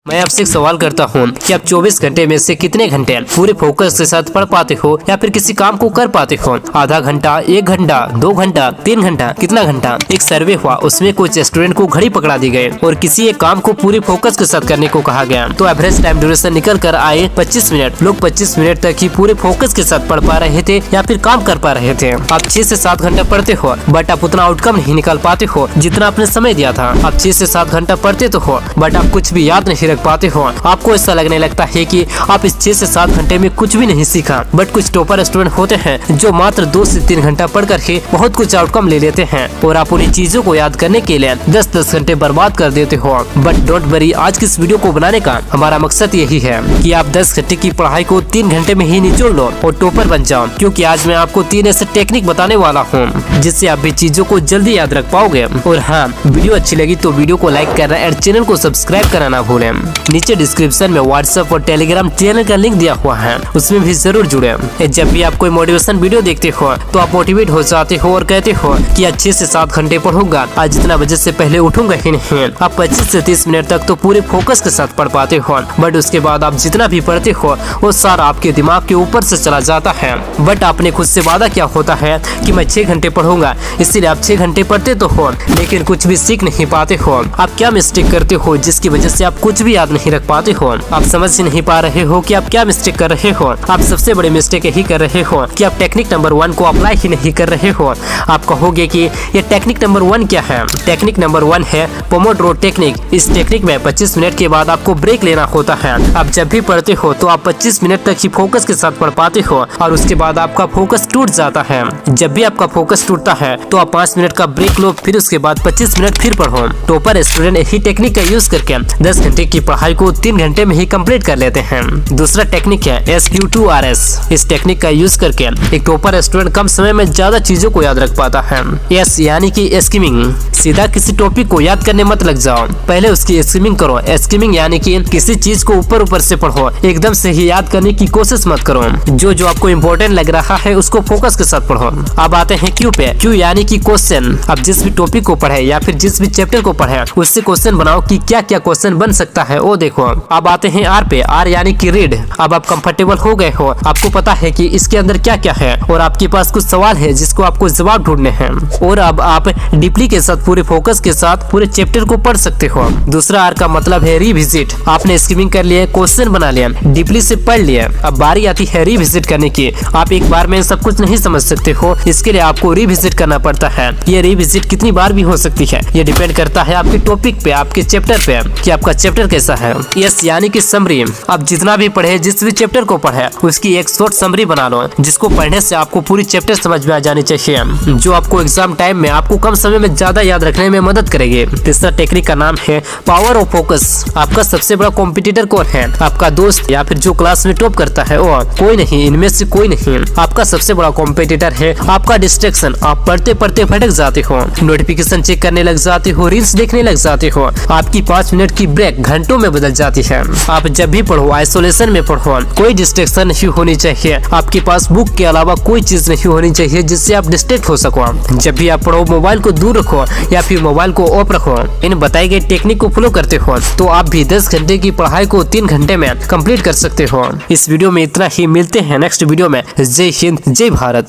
मैं आपसे एक सवाल करता हूँ कि आप 24 घंटे में से कितने घंटे पूरे फोकस के साथ पढ़ पाते हो या फिर किसी काम को कर पाते हो। आधा घंटा, 1 घंटा, 2 घंटा, 3 घंटा, कितना घंटा। एक सर्वे हुआ, उसमें कुछ स्टूडेंट को घड़ी पकड़ा दी गई और किसी एक काम को पूरे फोकस के साथ करने को कहा गया तो एवरेज टाइम ड्यूरेशन निकल कर आए 25 मिनट। लोग 25 मिनट तक ही पूरे फोकस के साथ पढ़ पा रहे थे या फिर काम कर पा रहे थे। आप 6 से 7 घंटा पढ़ते हो बट आप उतना आउटकम नहीं निकाल पाते हो जितना आपने समय दिया था। आप 6 से 7 घंटा पढ़ते तो हो बट आप कुछ भी याद नहीं रख पाते हो। आपको ऐसा लगने लगता है कि आप इस 6 से 7 घंटे में कुछ भी नहीं सीखा। बट कुछ टॉपर स्टूडेंट होते हैं जो मात्र 2 से 3 घंटा पढ़ करके बहुत कुछ आउटकम ले लेते हैं और आप उन्हीं चीजों को याद करने के लिए 10-10 घंटे बर्बाद कर देते हो। बट डोंट वरी, आज की इस वीडियो को बनाने का हमारा मकसद यही है कि आप 10 घंटे की पढ़ाई को 3 घंटे में ही निचोड़ लो और टॉपर बन जाओ। क्योंकि आज मैं आपको 3 ऐसे टेक्निक बताने वाला हूँ जिससे आप भी चीजों को जल्दी याद रख पाओगे। और हाँ, वीडियो अच्छी लगी तो वीडियो को लाइक करना और चैनल को सब्सक्राइब करना ना भूलें। नीचे डिस्क्रिप्शन में व्हाट्सएप और टेलीग्राम चैनल का लिंक दिया हुआ है, उसमें भी जरूर जुड़े। जब भी आप कोई मोटिवेशन वीडियो देखते हो तो आप मोटिवेट हो जाते हो और कहते हो कि आज 6 से 7 घंटे पढ़ूंगा, आज जितना बजे से पहले उठूंगा ही नहीं। आप 25 से 30 मिनट तक तो पूरे फोकस के साथ पढ़ पाते हो बट उसके बाद आप जितना भी पढ़ते हो वो सारा आपके दिमाग के ऊपर से चला जाता है। बट आपने खुद से वादा किया होता है कि मैं 6 घंटे पढ़ूंगा, इसीलिए आप 6 घंटे पढ़ते तो हो लेकिन कुछ भी सीख नहीं पाते हो। आप क्या मिस्टेक करते हो जिसकी वजह से आप कुछ भी याद नहीं रख पाते हो। आप समझ ही नहीं पा रहे हो कि आप क्या मिस्टेक कर रहे हो। आप सबसे बड़ी मिस्टेक यही कर रहे हो कि आप टेक्निक नंबर 1 को अप्लाई ही नहीं कर रहे हो। आप कहोगे कि ये टेक्निक नंबर 1 क्या है। टेक्निक नंबर 1 है पोमोड्रोमो टेक्निक। इस टेक्निक में 25 मिनट के बाद आपको ब्रेक लेना होता है। आप जब भी पढ़ते हो तो आप 25 मिनट तक ही फोकस के साथ पढ़ पाते हो और उसके बाद आपका फोकस टूट जाता है। जब भी आपका फोकस टूटता है तो आप 5 मिनट का ब्रेक लो, फिर उसके बाद 25 मिनट फिर पढ़ो। टॉपर स्टूडेंट यही टेक्निक का यूज करके 10 घंटे की पढ़ाई को 3 घंटे में ही कंप्लीट कर लेते हैं। दूसरा टेक्निक है SQ2RS। इस टेक्निक का यूज करके एक टॉपर स्टूडेंट कम समय में ज्यादा चीजों को याद रख पाता है। एस यानी कि स्किमिंग। सीधा किसी टॉपिक को याद करने मत लग जाओ, पहले उसकी स्किमिंग करो। स्किमिंग यानी कि किसी चीज को ऊपर ऊपर से पढ़ो, एकदम से ही याद करने की कोशिश मत करो। जो आपको इम्पोर्टेंट लग रहा है उसको फोकस के साथ पढ़ो। अब आते हैं क्यू पे। क्यू यानी कि क्वेश्चन। अब जिस भी टॉपिक को पढ़े या फिर जिस भी चैप्टर को पढ़े उससे क्वेश्चन बनाओ कि क्या क्या क्वेश्चन बन सकता है वो देखो। अब आते हैं आर पे। आर यानी कि रीड। अब आप कंफर्टेबल हो गए हो, आपको पता है कि इसके अंदर क्या क्या है और आपके पास कुछ सवाल है जिसको आपको जवाब ढूंढने हैं और अब आप डीपली के साथ पूरे फोकस के साथ पूरे चैप्टर को पढ़ सकते हो। दूसरा आर का मतलब है रिविजिट। आपने स्किमिंग कर लिया, क्वेश्चन बना लिया, डीपली से पढ़ लिया, अब बारी आती है रिविजिट करने की। आप एक बार में सब कुछ नहीं समझ सकते हो, इसके लिए आपको रिविजिट करना पड़ता है। ये रिविजिट कितनी बार भी हो सकती है, ये डिपेंड करता है आपके टॉपिक पे, आपके चैप्टर पे कि आपका चैप्टर कैसा है। यस यानी कि समरी। आप जितना भी पढ़े, जिस भी चैप्टर को पढ़े उसकी एक शॉर्ट समरी बना लो जिसको पढ़ने से आपको पूरी चैप्टर समझ में आ जानी चाहिए, जो आपको एग्जाम टाइम में आपको कम समय में ज्यादा याद रखने में मदद करेगी। तीसरा टेक्निक का नाम है पावर ऑफ फोकस। आपका सबसे बड़ा कॉम्पिटिटर कौन है? आपका दोस्त या फिर जो क्लास में टॉप करता है वो? कोई नहीं, इनमें से कोई नहीं। आपका सबसे बड़ा कॉम्पिटिटर है आपका डिस्ट्रैक्शन। आप पढ़ते पढ़ते भटक जाते हो, नोटिफिकेशन चेक करने लग जाते हो, रील्स देखने लग जाते हो। आपकी 5 मिनट की ब्रेक घंटों में बदल जाती है। आप जब भी पढ़ो आइसोलेशन में पढ़ो, कोई डिस्ट्रैक्शन नहीं होनी चाहिए। आपके पास बुक के अलावा कोई चीज नहीं होनी चाहिए जिससे आप डिस्ट्रैक्ट हो सको। जब भी आप पढ़ो मोबाइल को दूर रखो या फिर मोबाइल को ऑफ रखो। इन बताई गई टेक्निक को फॉलो करते हो तो आप भी 10 घंटे की पढ़ाई को 3 घंटे में कंप्लीट कर सकते हो। इस वीडियो में इतना ही, मिलते हैं नेक्स्ट वीडियो में। जय हिंद, जय भारत।